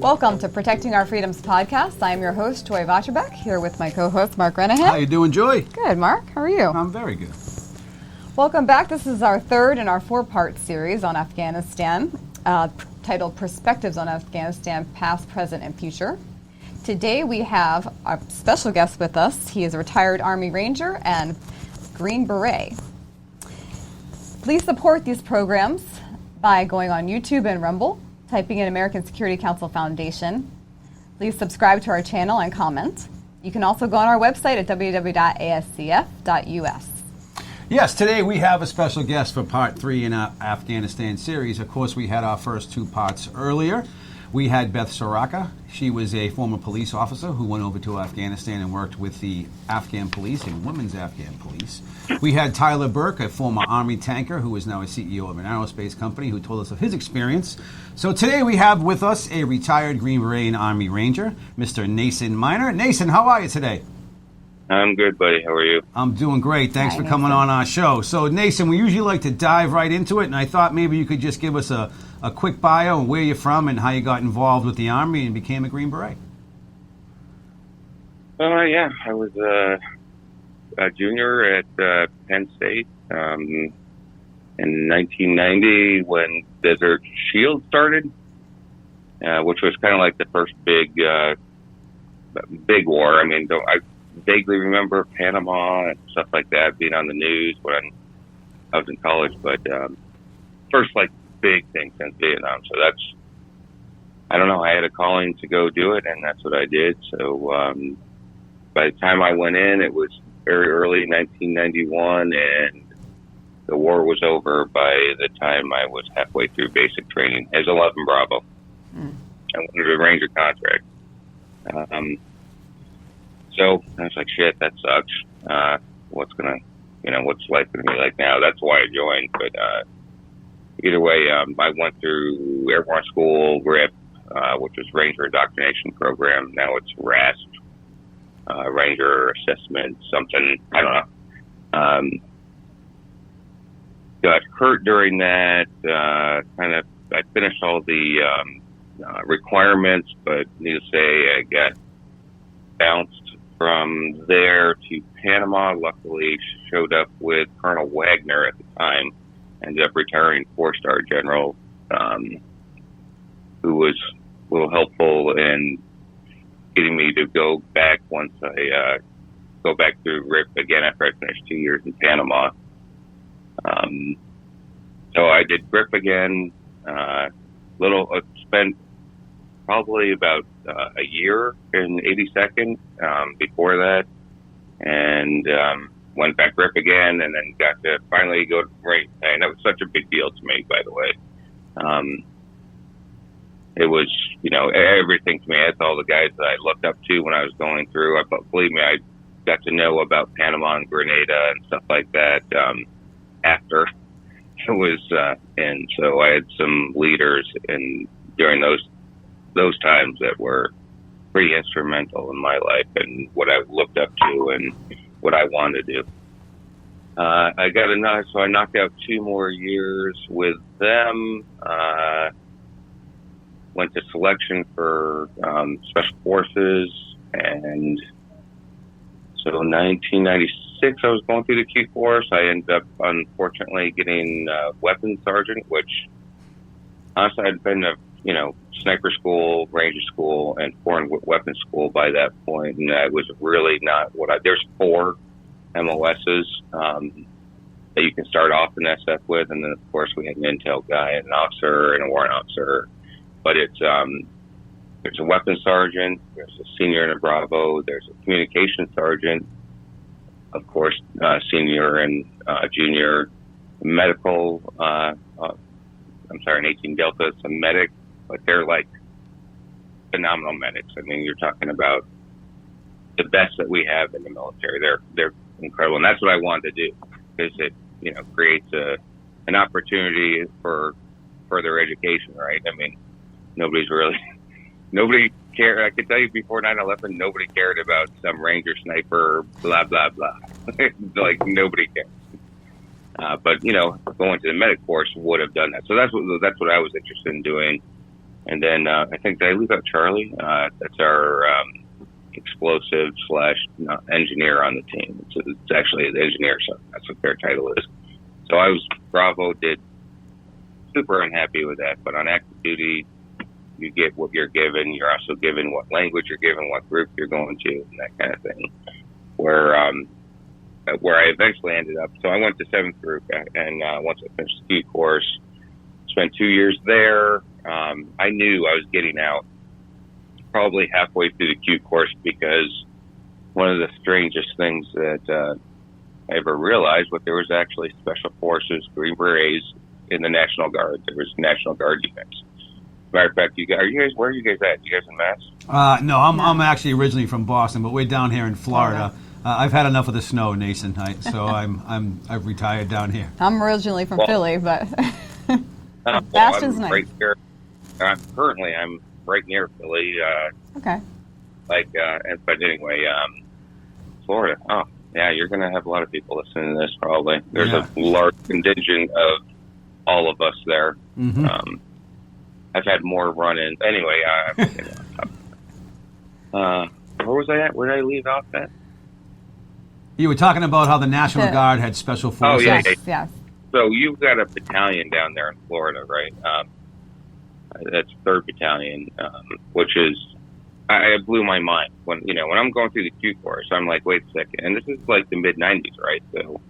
Welcome to Protecting Our Freedoms podcast. I am your host, Joy Vacherbeck, here with my co-host, Mark Renahan. How you doing, Joy? Good, Mark. How are you? I'm very good. Welcome back. This is our third in our four-part series on Afghanistan, titled Perspectives on Afghanistan, Past, Present, and Future. Today we have our special guest with us. He is a retired Army Ranger and Green Beret. Please support these programs by going on YouTube and Rumble, typing in American Security Council Foundation. Please subscribe to our channel and comment. You can also go on our website at www.ascf.us. Yes, today we have a special guest for part 3 in our Afghanistan series. Of course, we had our first 2 parts earlier. We had Beth Soraka. She was a former police officer who went over to Afghanistan and worked with the Afghan police and women's Afghan police. We had Tyler Burke, a former Army tanker who is now a CEO of an aerospace company, who told us of his experience. So today we have with us a retired Green Beret and Army Ranger, Mr. Nason Miner. Nason, how are you today? I'm good, buddy. How are you? I'm doing great. Thanks for coming Nason. on our show. So, Nason, we usually like to dive right into it, and I thought maybe you could just give us a quick bio and where you're from and how you got involved with the Army and became a Green Beret. Yeah, I was a junior at Penn State in 1990 when Desert Shield started, which was kind of like the first big war. I mean, I vaguely remember Panama and stuff like that being on the news when I was in college, but first like big thing since Vietnam. So that's, I don't know, I had a calling to go do it, and that's what I did. So by the time I went in, it was very early 1991, and the war was over by the time I was halfway through basic training as 11 Bravo. I wanted a Ranger contract. So I was like, shit, that sucks. What's life gonna be like now? That's why I joined. But either way, I went through airborne school, RIP, which was Ranger Indoctrination Program. Now it's RASP, Ranger Assessment, something, I don't know. Got hurt during that. I finished all the requirements, but needless to say, I got bounced from there to Panama. Luckily, showed up with Colonel Wagner at the time. Ended up retiring 4-star general, who was a little helpful in getting me to go back once I go back through RIP again after I finished 2 years in Panama. So I did RIP again. Spent probably about a year in 82nd before that, and went back RIP again, and then got to finally go to Marine. And that was such a big deal to me, by the way. It was, everything to me. That's all the guys that I looked up to when I was going through. Believe me, I got to know about Panama and Grenada and stuff like that after it was in. So I had some leaders during those times that were pretty instrumental in my life and what I looked up to and what I wanted to do. So I knocked out 2 more years with them. Went to selection for Special Forces, and so in 1996 I was going through the Q Force. I ended up unfortunately getting weapons sergeant, which honestly I'd been to sniper school, ranger school, and foreign weapons school by that point, and I was really not there's 4 MOSs that you can start off in SF with, and then of course we had an intel guy, an officer, and a warrant officer. But it's there's a weapons sergeant, there's a senior and a Bravo, there's a communication sergeant, of course, senior and junior, medical. An 18 Delta, it's a medic, but they're like phenomenal medics. I mean, you're talking about the best that we have in the military. They're incredible, and that's what I wanted to do, because it creates an opportunity for further education, right? I mean, nobody cared. I could tell you before 9/11, nobody cared about some Ranger sniper, blah blah blah. Like nobody cared. But going to the medic course would have done that. So that's what I was interested in doing. And then I think, did I leave out Charlie? That's our explosive / engineer on the team. It's actually the engineer, so that's what their title is. So I was Bravo, did super unhappy with that. But on active duty, you get what you're given. You're also given what language you're given, what group you're going to, and that kind of thing. Where I eventually ended up. So I went to 7th Group, and once I finished the ski course, spent 2 years there. I knew I was getting out probably halfway through the Q course, because one of the strangest things that I ever realized was there was actually Special Forces, Green Berets in the National Guard. There was National Guard units. Matter of fact, where are you guys at? You guys in Mass? No, I'm actually originally from Boston, but we're down here in Florida. I've had enough of the snow, Nason, so I've retired down here. I'm originally from Philly, but Bastion's nice. Right here. Currently, I'm right near Philly. Okay. But anyway, Florida. Oh, yeah, you're going to have a lot of people listening to this probably. There's a large contingent of all of us there. Mm-hmm. I've had more run-ins. Anyway, where was I at? Where did I leave off at? You were talking about how the National Guard had special forces. Oh, yeah. Yes. So you've got a battalion down there in Florida, right? That's 3rd Battalion, which is, I blew my mind. When I'm going through the Q course, I'm like, wait a second. And this is like the mid-'90s, right? So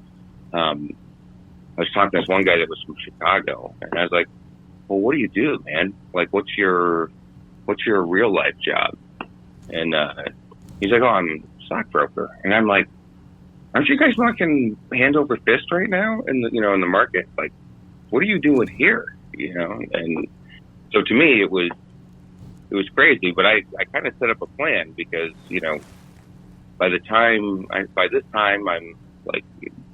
I was talking to this one guy that was from Chicago, and I was like, well, what do you do, man? Like, what's your real life job? And he's like, oh, I'm a stockbroker. And I'm like, aren't you guys working hand over fist right now in the market? Like, what are you doing here? And so to me, it was crazy, but I kind of set up a plan, because, by this time I'm like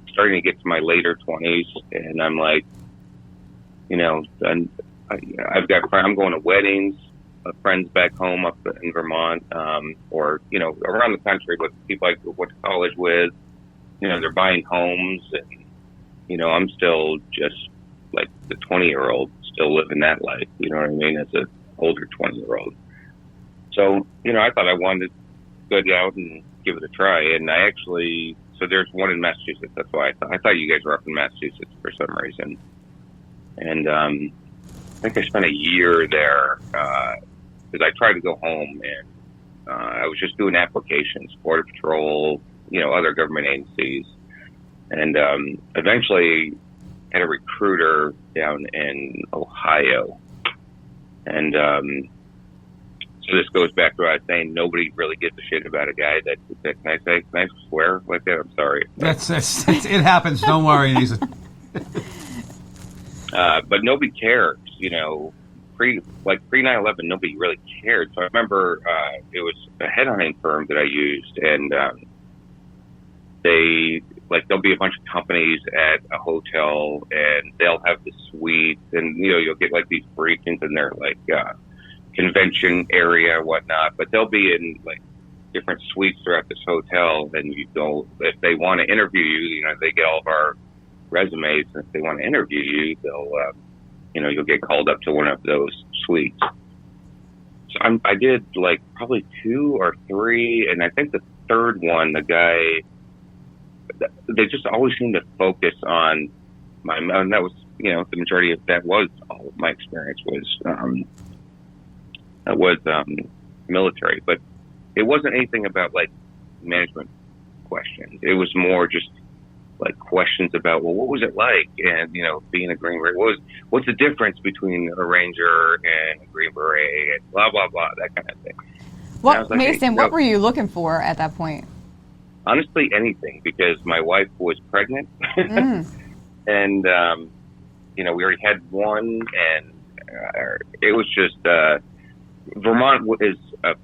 starting to get to my later 20s, and I'm like, I'm going to weddings of friends back home up in Vermont, or, around the country with people I went to college with. They're buying homes, and, I'm still just like the 20-year-old still living that life, you know what I mean, as an older 20-year-old. So, I thought I wanted to go out and give it a try. And so there's one in Massachusetts. That's why I thought you guys were up in Massachusetts for some reason. And I think I spent a year there, because I tried to go home, and I was just doing applications, Border Patrol, other government agencies. And eventually had a recruiter down in Ohio. And so this goes back to what I was saying. Nobody really gives a shit about a guy that can I swear like that? I'm sorry. It happens. Don't worry, Nathan. But nobody cares, pre 9/11, nobody really cared. So I remember it was a headhunting firm that I used, and there'll be a bunch of companies at a hotel, and they'll have the suites, and you'll get like these briefings in their convention area or whatnot, but they'll be in like different suites throughout this hotel, and you go, if they want to interview you, they get all of our resumes, and if they want to interview you, they'll you'll get called up to one of those suites. So I did like probably 2 or 3, and I think the third one, the guy, they just always seem to focus on and that was, the majority of that was all of my experience was military, but it wasn't anything about like management questions. It was more just like questions about, well, what was it like? And, being a Green Beret, what's the difference between a Ranger and a Green Beret, and blah, blah, blah, that kind of thing. Mason, what were you looking for at that point? Honestly, anything, because my wife was pregnant. And, we already had one, and it was just, Vermont is a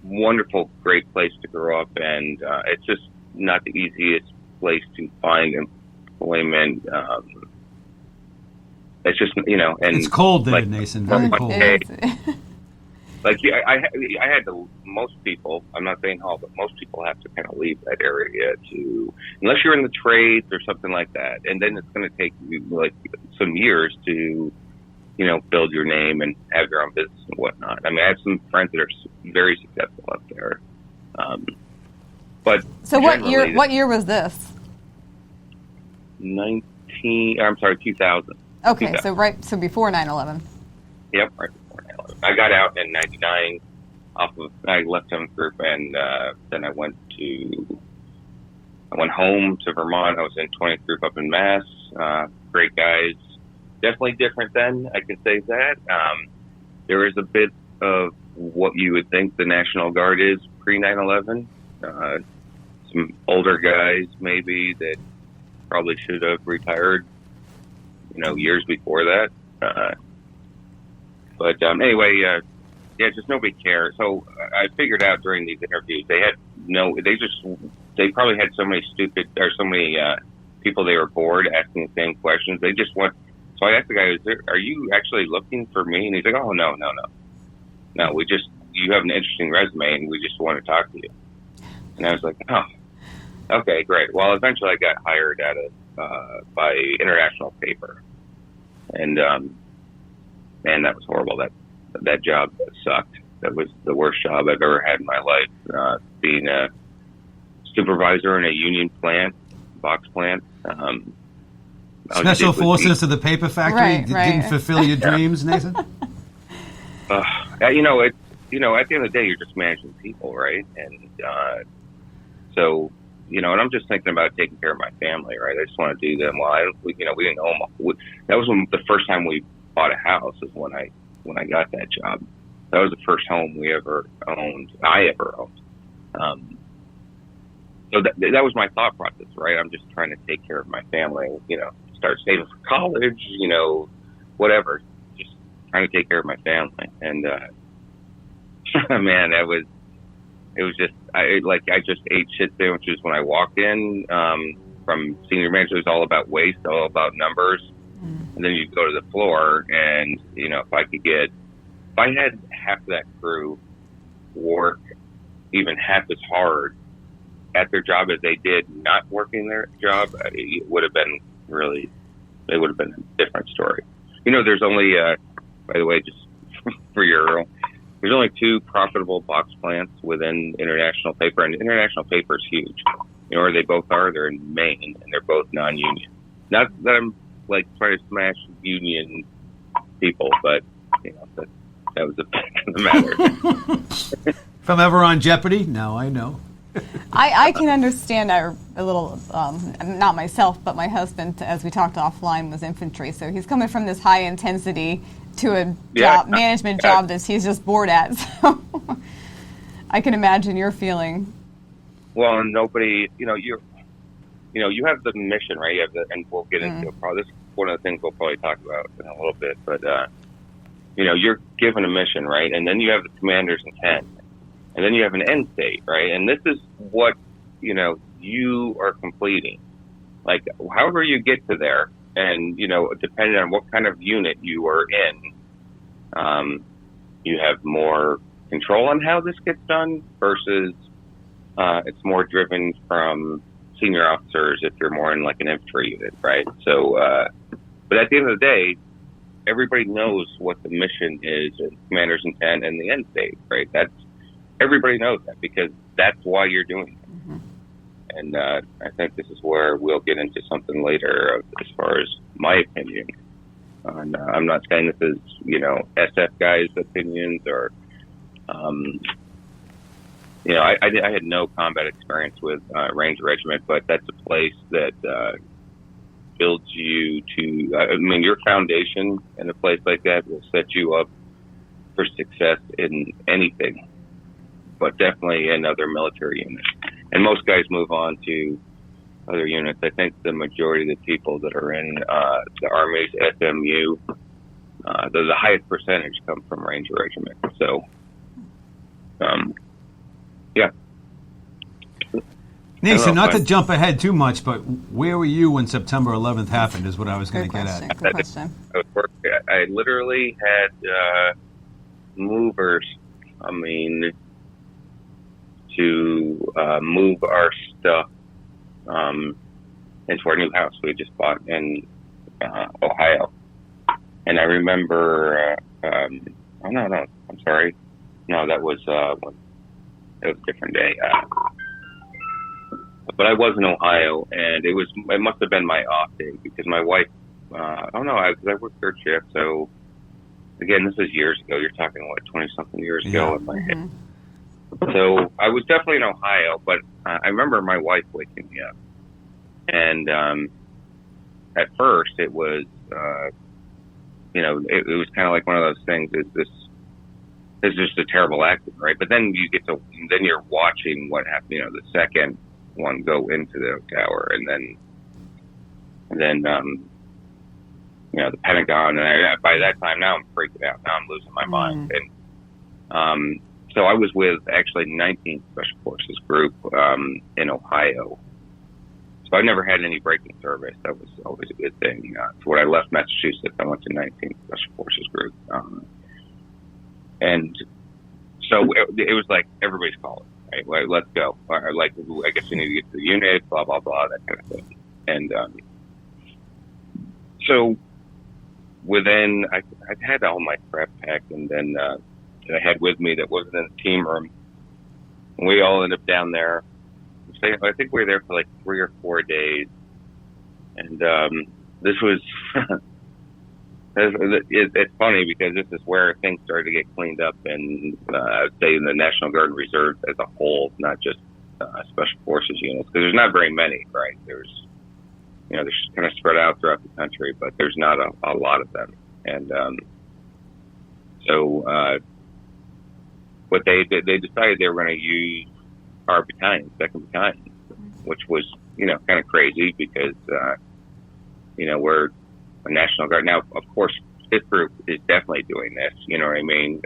wonderful, great place to grow up, and it's just not the easiest place to find employment. It's just, and it's cold there, Nason. Very cold. I had to. Most people, I'm not saying all, but most people have to kind of leave that area unless you're in the trades or something like that, and then it's going to take you like some years to, build your name and have your own business and not. I mean, I have some friends that are very successful up there. But so what year was this? 2000. Okay, 2000. so before 9/11. Yep, right before 9/11. I got out in '99. I left home group, and then I went home to Vermont. I was in 20th group up in Mass. Great guys. Definitely different then. I can say that. There is a bit of what you would think the National Guard is pre 9/11. Some older guys maybe that probably should have retired, years before that. But anyway, just nobody cared. So I figured out during these interviews, they probably had so many people they were bored asking the same questions. They just went. So I asked the guy, are you actually looking for me? And he's like, oh, no. No, you have an interesting resume and we just want to talk to you. And I was like, oh, okay, great. Well, eventually I got hired by International Paper. And, man, that was horrible. That job sucked. That was the worst job I've ever had in my life, being a supervisor in a union plant, box plant. Special forces to the paper factory right. didn't fulfill your dreams, Nathan? At the end of the day, you're just managing people, right? And so, and I'm just thinking about taking care of my family, right? I just want to do them. Well, we didn't own. That was the first time we bought a house. Is when I got that job. That was the first home I ever owned. So that was my thought process, right? I'm just trying to take care of my family, start saving for college, whatever. Just trying to take care of my family. And, man, it was just, I just ate shit sandwiches when I walked in, from senior manager. It was all about waste, all about numbers. And then you go to the floor and, if I had half of that crew work even half as hard at their job as they did not working their job, it would have been a different story. There's only, by the way, just for there's only 2 profitable box plants within International Paper, and International Paper is huge. Where they both are, they're in Maine, and they're both non-union. Not that I'm trying to smash union people, but that was the fact of the matter. If I'm ever on Jeopardy, now I know. I can understand a little, not myself, but my husband, as we talked offline, was infantry. So he's coming from this high intensity to a management job that he's just bored at. So I can imagine your feeling. Well, and nobody, you have the mission, right? You have and we'll get into it. This is one of the things we'll probably talk about in a little bit. But, you're given a mission, right? And then you have the commander's intent. And then you have an end state, right? And this is what, you are completing. However you get to there, and, depending on what kind of unit you are in, you have more control on how this gets done versus it's more driven from senior officers if you're more in an infantry unit, right? So, but at the end of the day, everybody knows what the mission is, and commander's intent, and the end state, right? Everybody knows that because that's why you're doing it. Mm-hmm. And I think this is where we'll get into something later as far as my opinion. And I'm not saying this is, SF guys' opinions or, I had no combat experience with Ranger Regiment, but that's a place that builds you to, your foundation in a place like that will set you up for success in anything, but definitely in other military units. And most guys move on to other units. I think the majority of the people that are in the Army's SMU, the highest percentage come from Ranger Regiment. So, yeah. Nason, not to jump ahead too much, but where were you when September 11th happened is what I was going to get at. Good question. I literally had movers coming to move our stuff into our new house we just bought in Ohio. And I remember Oh, no, I'm sorry. No, that was a different day. But I was in Ohio, and it must have been my off day because my wife. Oh no, because I worked third shift. So again, this is years ago. You're talking what 20-something years ago in my head. So I was definitely in Ohio, but I remember my wife waking me up, and at first it was, it was kind of like one of those things. This is just a terrible accident, right? But then then you're watching what happened. The second one go into the tower, and then the Pentagon, and by that time now I'm freaking out. Now I'm losing my mind, and so I was with actually 19th Special Forces Group in Ohio. So I never had any breaking service. That was always a good thing. So when I left Massachusetts, I went to 19th Special Forces Group, and so it was like everybody's calling. Right, well, let's go. Like, I guess we need to get to the unit, blah, blah, blah, that kind of thing. And so within, I had all my prep packed, and then that I had with me that wasn't in the team room. And we all ended up down there. I think we were there for like 3 or 4 days. And this was, it's funny because this is where things started to get cleaned up, and I'd say in the National Guard and Reserve as a whole, not just Special Forces units, because there's not very many, right? There's kind of spread out throughout the country, but there's not a lot of them. And so what they decided they were going to use our battalion, 2nd Battalion, which was, kind of crazy because, we're a National Guard. Now, of course, this group is definitely doing this, you know what I mean?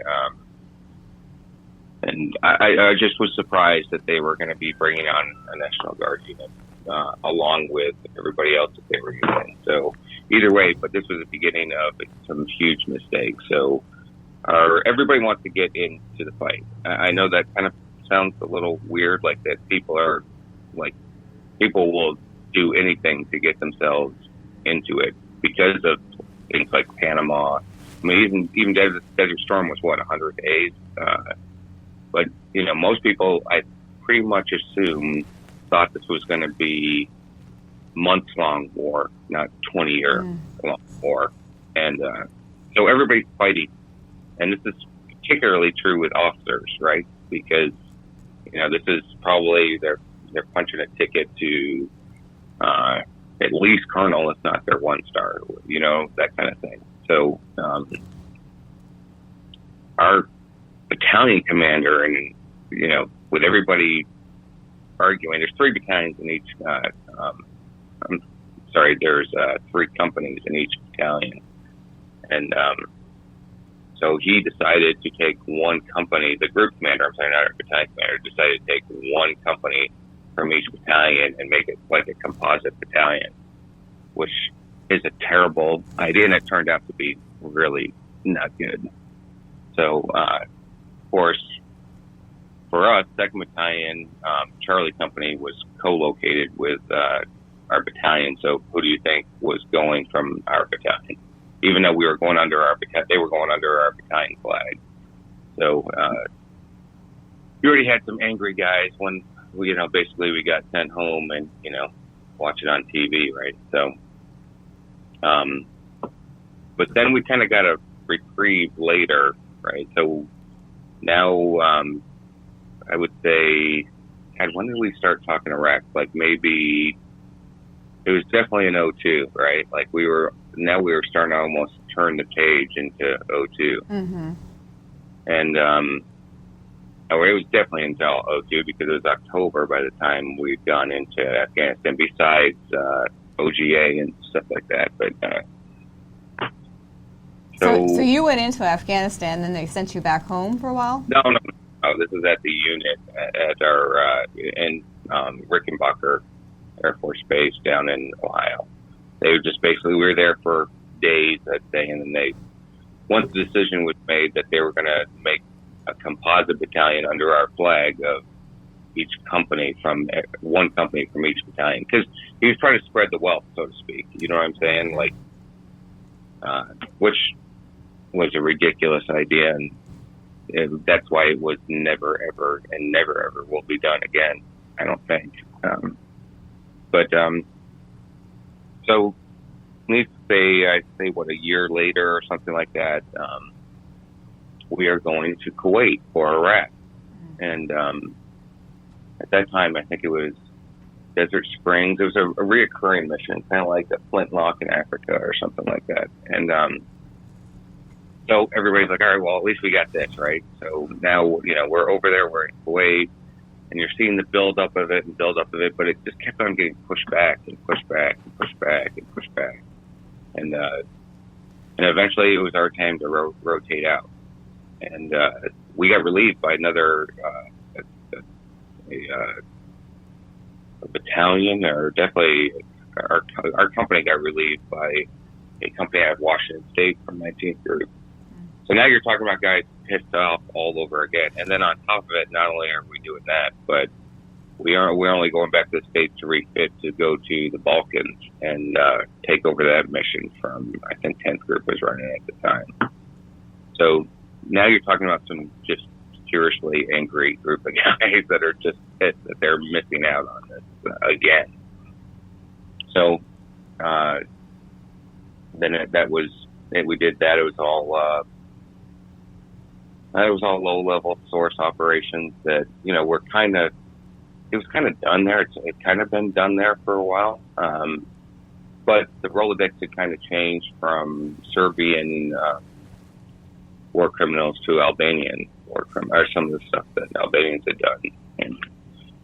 And I just was surprised that they were going to be bringing on a National Guard unit along with everybody else that they were using. So either way, but this was the beginning of some huge mistakes. So everybody wants to get into the fight. I know that kind of sounds a little weird, like that people will do anything to get themselves into it because of things like Panama. I mean, even Desert Storm was 100 days. But most people, I pretty much assume, thought this was going to be months-long war, not 20-year long war. And so everybody's fighting. And this is particularly true with officers, right? Because, this is probably they're punching a ticket to at least colonel, if not their 1-star, that kind of thing. So our battalion commander and, with everybody arguing, there's 3 battalions in each, there's 3 companies in each battalion. And so he decided to take 1 company, the group commander, not our battalion commander, decided to take 1 company from each battalion and make it like a composite battalion, which is a terrible idea, and it turned out to be really not good. So, of course, for us, 2nd Battalion, Charlie Company was co-located with our battalion. So who do you think was going from our battalion? Even though we were going under our battalion, they were going under our battalion flag. So we already had some angry guys when basically we got sent home and watch it on TV, right? So, but then we kind of got a reprieve later, right? So now I would say, God, when did we start talking Iraq? Like maybe it was definitely in 02, right? Like we were starting to almost turn the page into 02. Mm-hmm. And it was definitely until 02 because it was October by the time we'd gone into Afghanistan, besides OGA and stuff like that. But so you went into Afghanistan, then they sent you back home for a while? No. This is at the unit at our in Rickenbacker Air Force Base down in Ohio. They were just basically, we were there for days that day, and then once the decision was made that they were going to make a composite battalion under our flag of each company from 1 company from each battalion, because he was trying to spread the wealth, so to speak. You know what I'm saying? Like, which was a ridiculous idea, and that's why it was never ever and never ever will be done again. I don't think. So needless to say, I'd say a year later or something like that, we are going to Kuwait or Iraq. And at that time, I think it was Desert Springs. It was a reoccurring mission, kind of like the Flintlock in Africa or something like that. And so everybody's like, all right, well, at least we got this, right? So now, we're over there, we're in Kuwait, and you're seeing the build-up of it, but it just kept on getting pushed back and pushed back and pushed back and pushed back. And eventually it was our time to rotate out. And we got relieved by another a battalion, or definitely our company got relieved by a company out of Washington State from 19th Group. So now you're talking about guys pissed off all over again. And then on top of it, not only are we doing that, but we're only going back to the States to refit to go to the Balkans and take over that mission from, I think 10th Group was running at the time. So now you're talking about some just seriously angry group of guys that are just pissed that they're missing out on this again. So then we did that. It was all low-level source operations that, were it was kind of done there. It's kind of been done there for a while. But the Rolodex had kind of changed from Serbian war criminals to Albanian war criminals, or some of the stuff that Albanians had done. And,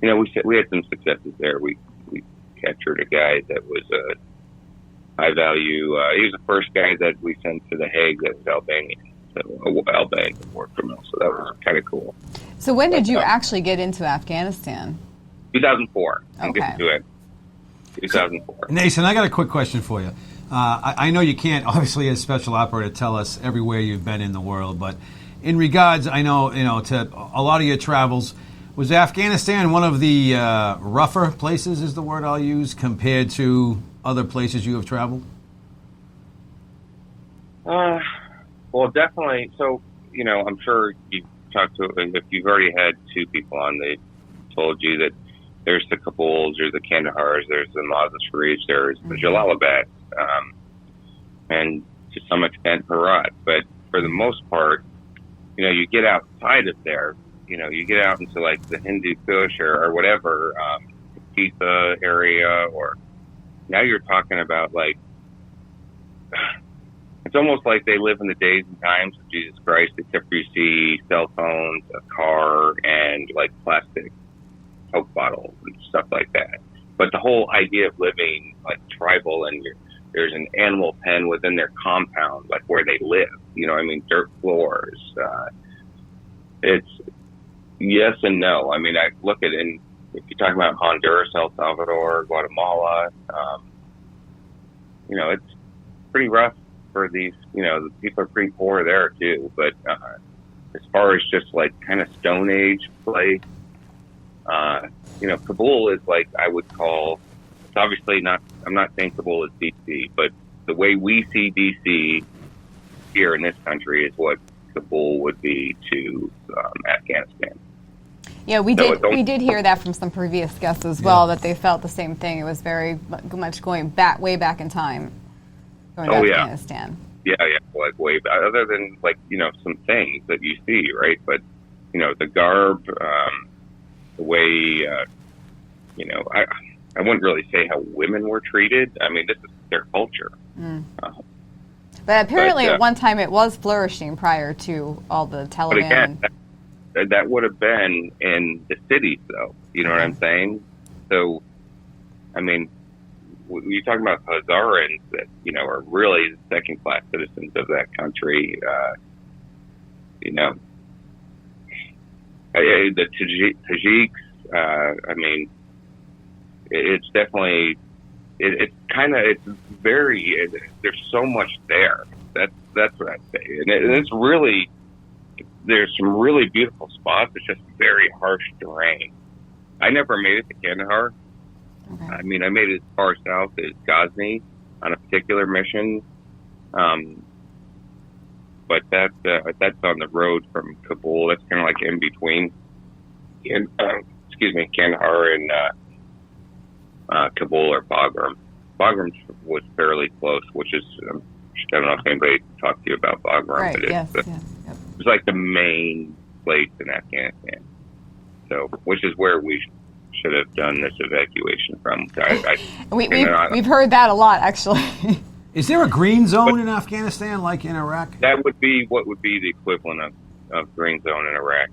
we had some successes there. We captured a guy that was a high value. He was the first guy that we sent to The Hague that was Albanian. So Albanian war criminal. So that was kind of cool. So when did you actually get into Afghanistan? 2004. I'm Okay. getting to it. 2004. Nason, I got a quick question for you. I know you can't, obviously, as special operator, tell us everywhere you've been in the world, but in regards, I know, to a lot of your travels, was Afghanistan one of the rougher places, is the word I'll use, compared to other places you have traveled? Well, definitely. So, I'm sure you've talked to, if you've already had two people on, they told you that there's the Kabuls, there's the Kandahars, there's the Mazar-e-Sharif, there's the Jalalabad, and to some extent Herat. But for the most part, you get outside of there, you get out into like the Hindu Kush or whatever, Pisa area, or now you're talking about like, it's almost like they live in the days and times of Jesus Christ, except for you see cell phones, a car, and like plastic Coke bottles and stuff like that. But the whole idea of living like tribal, and there's an animal pen within their compound, like where they live, dirt floors. It's yes and no. I mean, I look at it, if you're talking about Honduras, El Salvador, Guatemala, it's pretty rough for these, the people are pretty poor there too. But as far as just like kind of Stone Age place, Kabul is like, I would call, it's obviously not, I'm not saying Kabul is DC, but the way we see DC here in this country is what Kabul would be to Afghanistan. Yeah, we did hear that from some previous guests as well, that they felt the same thing. It was very much going way back in time, going to Afghanistan. Yeah, like way back. Other than like, some things that you see, right? But, the garb, the way, I wouldn't really say how women were treated. I mean, this is their culture. But apparently at one time it was flourishing prior to all the Taliban. But again, that would have been in the cities, though. You know what I'm saying? So, I mean, you're talking about Hazarans that, are really second-class citizens of that country. The Tajiks, I mean, it's definitely, it's there's so much there. That's what I'd say. And it's really, there's some really beautiful spots. It's just very harsh terrain. I never made it to Kandahar. Okay. I mean, I made it as far south as Ghazni on a particular mission. but that's on the road from Kabul. That's kind of like in between, Kandahar and Kabul or Bagram. Bagram was fairly close, which is I don't know if anybody talked to you about Bagram, Right. but Yes. it's like the main place in Afghanistan. So, which is where we should have done this evacuation from. We've heard that a lot, actually. Is there a green zone in Afghanistan like in Iraq? That would be what would be the equivalent of green zone in Iraq.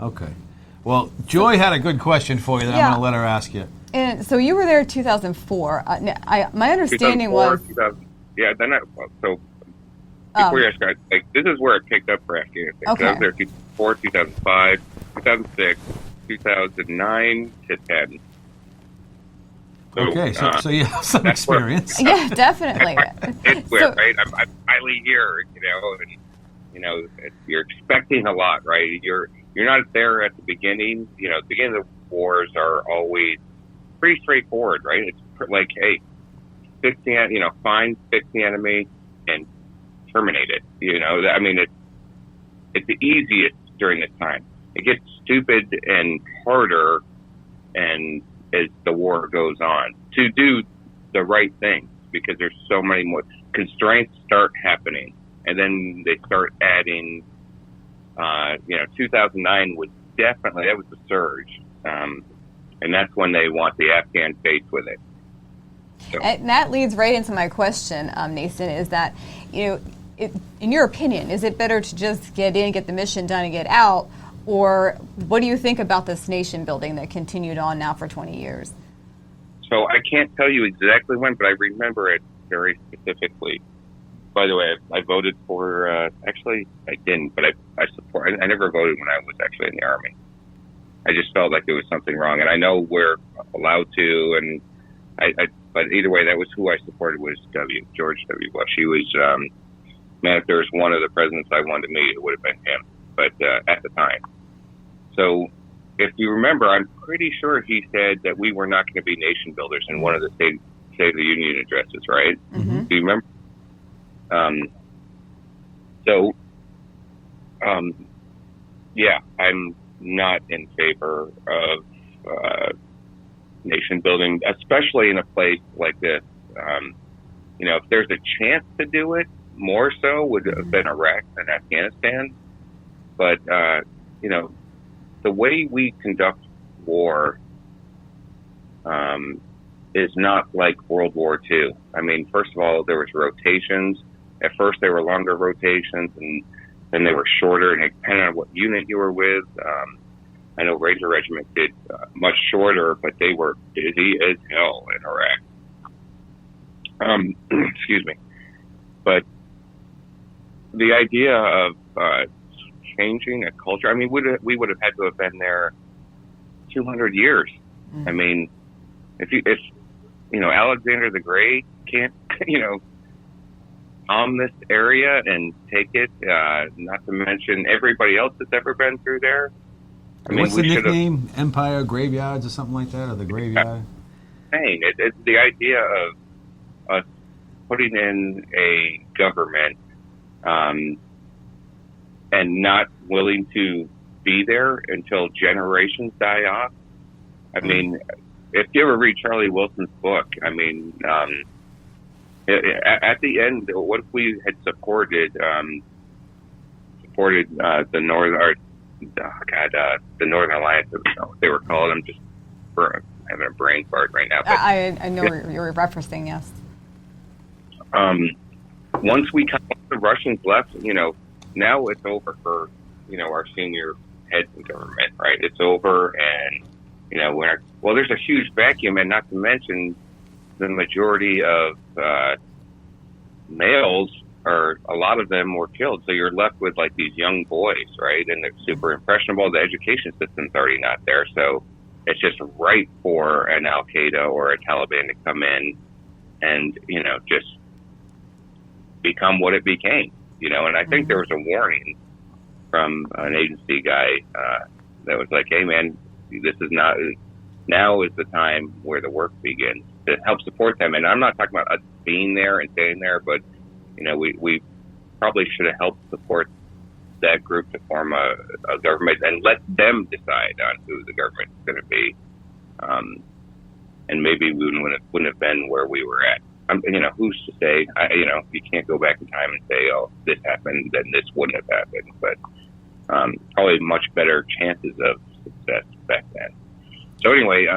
Okay. Well, Joy had a good question for you that I'm going to let her ask you. And so you were there in 2004. My understanding was... 2000, yeah, then before you ask, like, this is where it picked up for Afghanistan. Okay. So I was there 2004, 2005, 2006, 2009 to 10. So, Okay, so you have some experience. Yeah, definitely. It's where, right? I'm finally here, and you're expecting a lot, right? You're not there at the beginning. The beginning of the wars are always pretty straightforward, right? It's like, hey, fix the enemy, and terminate it. I mean, it's the easiest during this time. It gets stupid and harder, and as the war goes on, to do the right thing, because there's so many more constraints start happening, and then they start adding. 2009 was definitely, that was the surge, and that's when they want the Afghan face with it. So. And that leads right into my question, Nason, is that, in your opinion, is it better to just get in, get the mission done, and get out, or what do you think about this nation building that continued on now for 20 years? So I can't tell you exactly when, but I remember it very specifically. By the way, I voted for, actually, I didn't, but I support, I never voted when I was actually in the Army. I just felt like there was something wrong, and I know we're allowed to, and but either way, that was who I supported, was George W. Bush. He was, man, if there was one of the presidents I wanted to meet, it would have been him, but at the time. So if you remember, I'm pretty sure he said that we were not going to be nation builders in one of the State of the Union addresses, right? Mm-hmm. Do you remember? Yeah, I'm not in favor of nation building, especially in a place like this. If there's a chance to do it, more so would have been Iraq and Afghanistan. But, the way we conduct war is not like World War II. I mean, first of all, there was rotations. At first, they were longer rotations, and then they were shorter, and it depended on what unit you were with. I know Ranger Regiment did much shorter, but they were busy as hell in Iraq. Excuse me. But the idea of changing a culture, I mean, we would have had to have been there 200 years. Mm. I mean, if Alexander the Great can't, this area and take it, not to mention everybody else that's ever been through there. I mean, what's the nickname? Empire Graveyards or something like that, or the Graveyard? It's the idea of us putting in a government and not willing to be there until generations die off. I mean, if you ever read Charlie Wilson's book, I mean, at the end, what if we had supported the Northern, the Northern Alliance? I don't know what they were called. I'm just having a brain fart right now. But, I know you're referencing, yes. Once the Russians left, now it's over for our senior heads in government, right? It's over, and there's a huge vacuum, and not to mention the majority of males, or a lot of them, were killed. So you're left with like these young boys, right? And they're super impressionable. The education system's already not there, so it's just right for an Al Qaeda or a Taliban to come in and just become what it became. And I think there was a warning from an agency guy that was like, "Hey, man, this is not. Now is the time where the work begins to help support them." And I'm not talking about us being there and staying there, but we probably should have helped support that group to form a government and let them decide on who the government is going to be. And maybe we wouldn't have been where we were at. Who's to say? You can't go back in time and say, oh, this happened, then this wouldn't have happened. But probably much better chances of success back then. So anyway,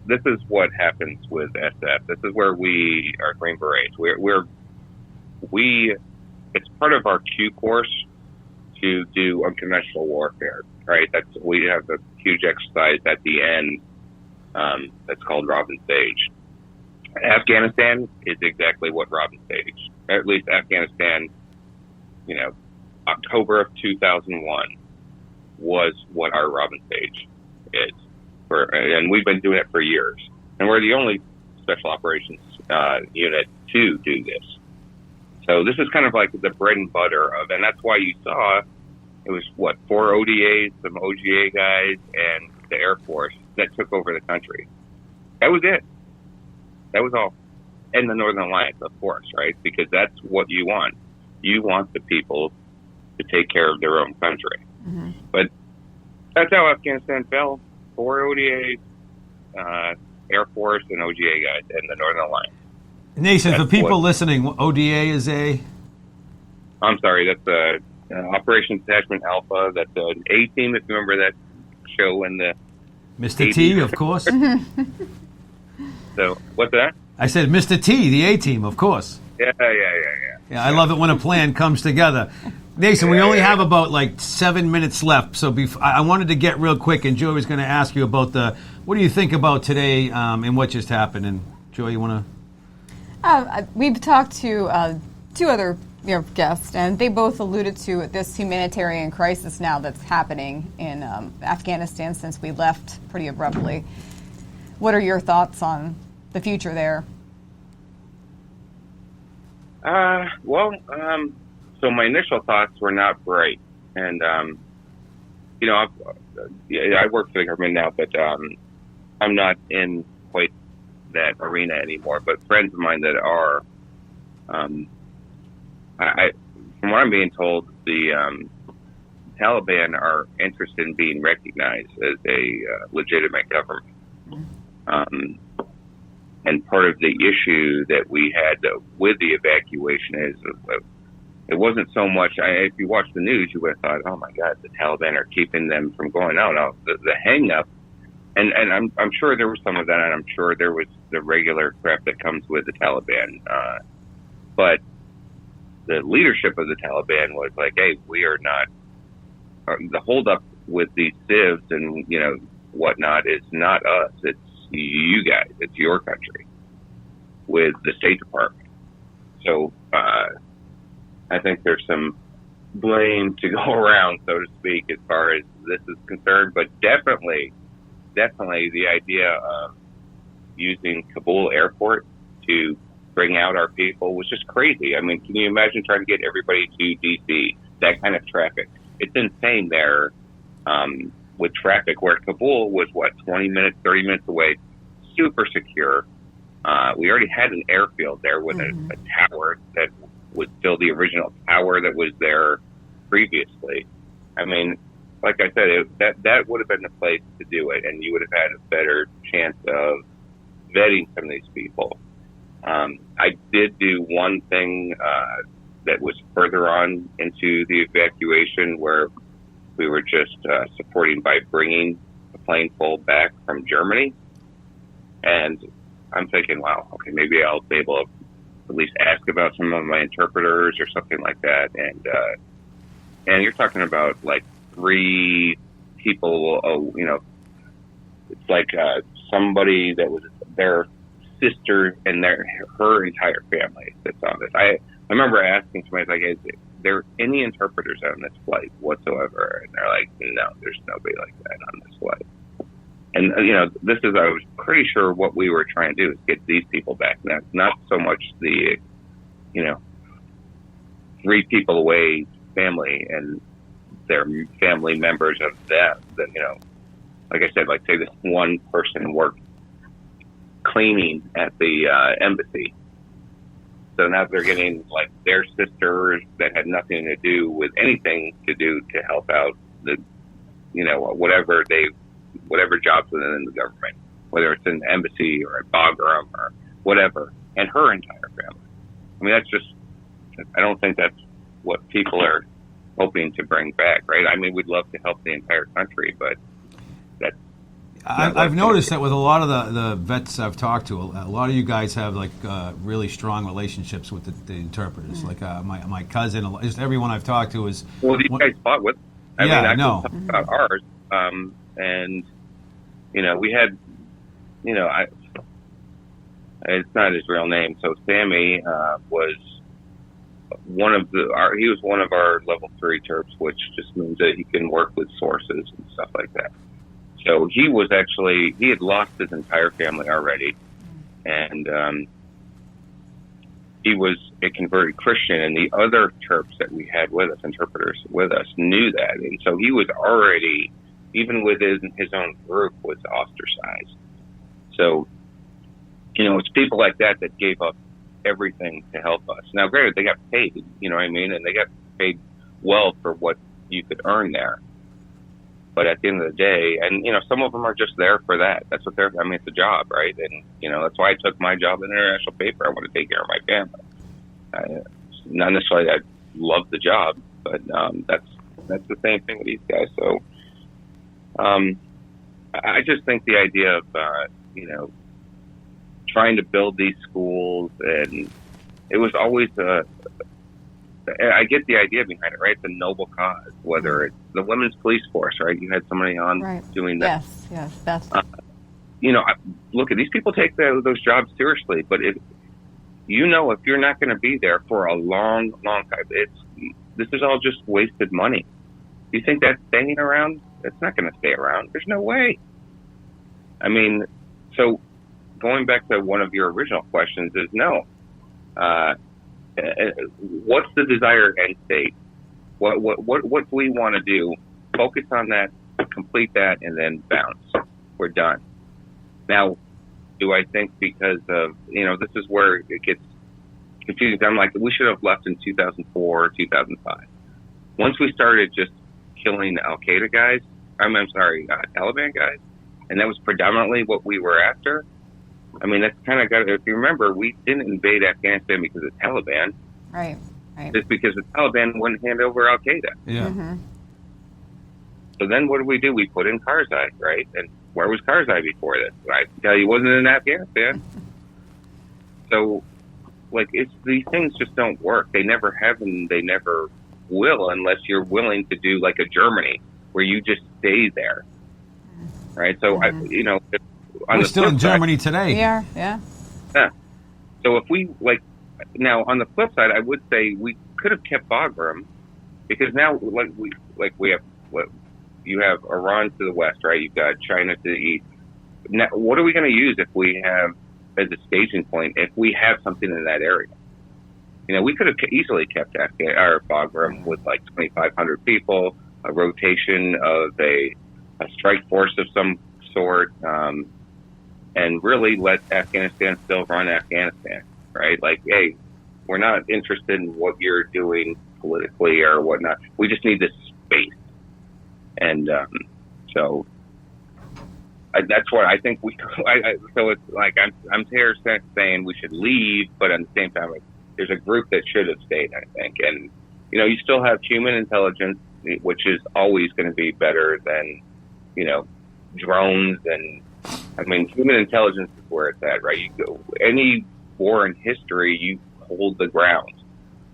this is what happens with SF. This is where we are Green Berets. It's part of our Q course to do unconventional warfare, right? We have a huge exercise at the end that's called Robin Sage. Afghanistan is exactly what Robin Sage, at least Afghanistan, October of 2001 was what our Robin Sage is. And we've been doing it for years. And we're the only special operations unit to do this. So this is kind of like the bread and butter and that's why you saw it was 4 ODAs, some OGA guys, and the Air Force that took over the country. That was it. That was all. And the Northern Alliance, of course, right? Because that's what you want. You want the people to take care of their own country. Mm-hmm. But that's how Afghanistan fell. 4 ODAs, Air Force, and OGA guys, and the Northern Alliance. Nason, for people listening, ODA is I'm sorry, that's Operation Detachment Alpha. That's an A-team, if you remember that show in the Mr. T, of course. So, what's that? I said Mr. T, the A-team, of course. Yeah. I love it when a plan comes together. Nason, we only have about 7 minutes left, so I wanted to get real quick, and Joy was going to ask you about what do you think about today and what just happened? And Joy, you want to? We've talked to 2 other guests, and they both alluded to this humanitarian crisis now that's happening in Afghanistan since we left pretty abruptly. What are your thoughts on the future there? So my initial thoughts were not bright, and I work for the government now, but I'm not in quite that arena anymore. But friends of mine that are, from what I'm being told, the Taliban are interested in being recognized as a legitimate government. And part of the issue that we had with the evacuation is it wasn't so much. If you watch the news, you would have thought, "Oh my God, the Taliban are keeping them from going." No. The hang up, and I'm sure there was some of that, and I'm sure there was the regular crap that comes with the Taliban. But the leadership of the Taliban was like, "Hey, we are not." The holdup with these civs and whatnot is not us. It's you guys. It's your country with the State Department. So I think there's some blame to go around, so to speak, as far as this is concerned. But definitely the idea of using Kabul airport to bring out our people was just crazy. I mean, can you imagine trying to get everybody to D.C., that kind of traffic? It's insane there. With traffic, where Kabul was 20 minutes, 30 minutes away, super secure. We already had an airfield there with a tower that was still the original tower that was there previously. I mean, like I said, that would have been the place to do it, and you would have had a better chance of vetting some of these people. I did do one thing that was further on into the evacuation where we were just supporting by bringing a plane full back from Germany. And I'm thinking, wow, okay, maybe I'll be able to at least ask about some of my interpreters or something like that. And you're talking about 3 people, it's like somebody that was their sister and her entire family that's on this. I remember asking somebody, is there any interpreters on this flight whatsoever? And they're like, no, there's nobody like that on this flight. And, I was pretty sure what we were trying to do is get these people back. Not so much the, 3 people away family and their family members of them that, like I said, say this one person worked cleaning at the embassy. So now they're getting like their sisters that had nothing to do with anything to do to help out the, whatever jobs within the government, whether it's in the embassy or at Bagram or whatever, and her entire family. I mean, I don't think that's what people are hoping to bring back, right? I mean, we'd love to help the entire country, but that's... I've noticed that with a lot of the vets I've talked to, a lot of you guys have like really strong relationships with the interpreters. Like my cousin, just everyone I've talked to is... Well, these guys fought with... I can talk about ours. And, we had, it's not his real name. So Sammy was he was one of our level 3 terps, which just means that he can work with sources and stuff like that. So he had lost his entire family already, and he was a converted Christian, and the other terps that we had with us, interpreters with us, knew that, and so he was already, even within his own group, was ostracized. So, it's people like that gave up everything to help us. Now, granted, they got paid, you know what I mean, and they got paid well for what you could earn there. But at the end of the day, and, some of them are just there for that. That's what it's a job, right? And, that's why I took my job in international paper. I want to take care of my family. Not necessarily I love the job, but that's the same thing with these guys. So I just think the idea of, trying to build these schools, and it was always I get the idea behind it, right? It's a noble cause, whether it's the women's police force, right? You had somebody on doing that. Yes, that's... look, these people take those jobs seriously, but if you're not going to be there for a long, long time, this is all just wasted money. You think that's staying around? It's not going to stay around. There's no way. I mean, so going back to one of your original questions is no. What's the desired end state? What do we want to do? Focus on that, complete that, and then bounce. We're done. Now, do I think because of, this is where it gets confusing. I'm like, we should have left in 2004, 2005. Once we started just killing Al-Qaeda guys, Taliban guys, and that was predominantly what we were after. I mean, that's kind of got to, if you remember, we didn't invade Afghanistan because of Taliban. Right. It's because the Taliban wouldn't hand over Al-Qaeda. Yeah. Mm-hmm. So then what do? We put in Karzai, right? And where was Karzai before this? I can tell you, he wasn't in Afghanistan. So, these things just don't work. They never have, and they never will, unless you're willing to do like a Germany, where you just stay there, right? So, we're still in Germany today. We are, yeah. Yeah. So if we, now on the flip side, I would say we could have kept Bagram, because now, we have, you have Iran to the west, right? You've got China to the east. Now, what are we going to use if we have, as a staging point, if we have something in that area? We could have easily kept Bagram with 2,500 people, a rotation of a strike force of some sort, and really let Afghanistan still run Afghanistan, right? Hey, we're not interested in what you're doing politically or whatnot. We just need this space. And so that's what I think so it's like I'm here saying we should leave, but at the same time, there's a group that should have stayed, I think. And, you still have human intelligence, which is always going to be better than, drones. And, human intelligence is where it's at, right? Any war in history, you hold the ground.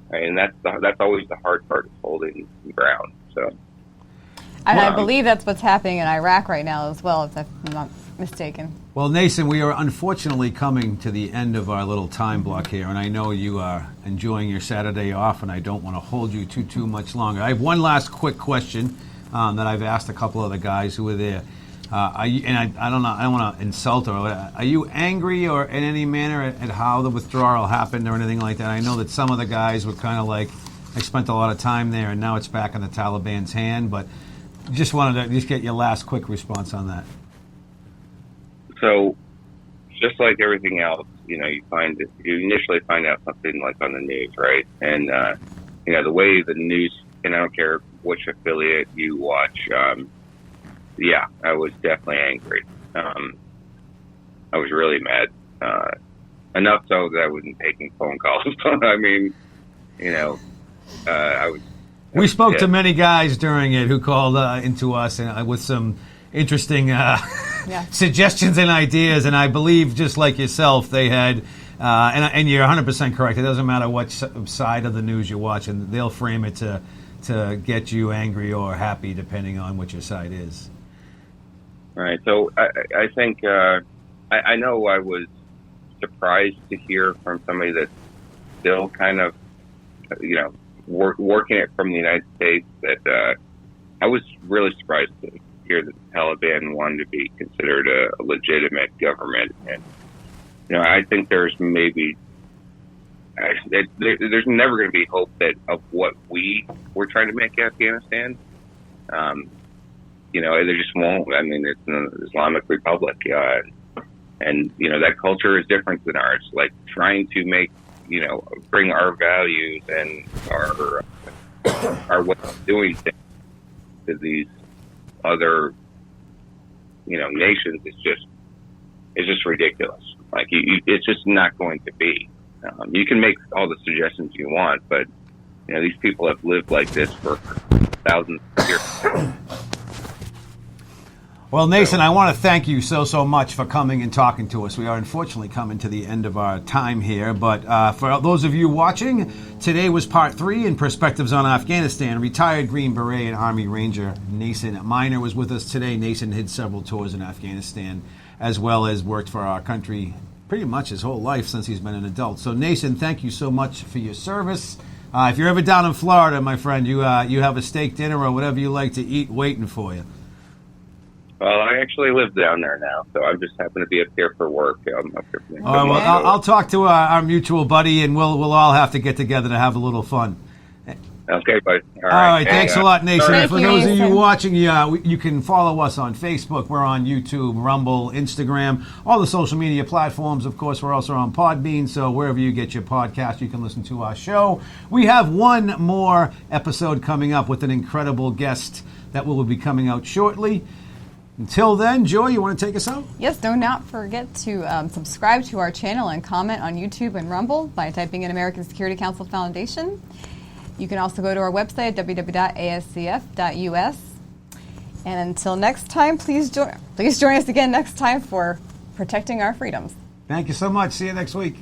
Right? And that's always the hard part, is holding the ground. So. And I believe that's what's happening in Iraq right now as well, if I'm not mistaken. Well, Nason, we are unfortunately coming to the end of our little time block here, and I know you are enjoying your Saturday off, and I don't want to hold you too much longer. I have one last quick question that I've asked a couple of the guys who were there. I don't know, I don't want to insult or whatever. Are you angry or in any manner at how the withdrawal happened or anything like that? I know that some of the guys were kind of like, I spent a lot of time there, and now it's back in the Taliban's hand, but just wanted to just get your last quick response on that. So just like everything else, you initially find out something like on the news, right? And the way the news, and I don't care which affiliate you watch. I was definitely angry. I was really mad, enough so that I wasn't taking phone calls. I mean, I was. We spoke to many guys during it who called into us and with some interesting suggestions and ideas, and I believe, just like yourself, they had, and you're 100% correct, it doesn't matter what side of the news you're watching, they'll frame it to get you angry or happy, depending on what your side is. Right, so I think, I know I was surprised to hear from somebody that's still kind of, working it from the United States, that I was really surprised to hear that the Taliban wanted to be considered a legitimate government. And, I think there's maybe, there's never going to be hope of what we were trying to make Afghanistan. There just won't. I mean, it's an Islamic Republic. And, that culture is different than ours. Like, trying to make, bring our values and our way of doing things to these other, nations is just ridiculous. Like, it's just not going to be. You can make all the suggestions you want, but, these people have lived like this for thousands of years. Well, Nason, I want to thank you so much for coming and talking to us. We are unfortunately coming to the end of our time here, but for those of you watching, today was part 3 in Perspectives on Afghanistan. Retired Green Beret and Army Ranger Nason Miner was with us today. Nason did several tours in Afghanistan, as well as worked for our country pretty much his whole life since he's been an adult. So, Nason, thank you so much for your service. If you're ever down in Florida, my friend, you have a steak dinner or whatever you like to eat waiting for you. Well, I actually live down there now, so I just happen to be up here for work. I'm up here for all right, well, I'll talk to our mutual buddy, and we'll all have to get together to have a little fun. Okay, buddy. All right, thanks a lot, Nason. Thank For you, those Nason. of you watching, you can follow us on Facebook. We're on YouTube, Rumble, Instagram, all the social media platforms. Of course, we're also on Podbean, so wherever you get your podcast, you can listen to our show. We have one more episode coming up with an incredible guest that will be coming out shortly. Until then, Joy, you want to take us out? Yes, do not forget to subscribe to our channel and comment on YouTube and Rumble by typing in American Security Council Foundation. You can also go to our website, www.ascf.us. And until next time, please join us again next time for Protecting Our Freedoms. Thank you so much. See you next week.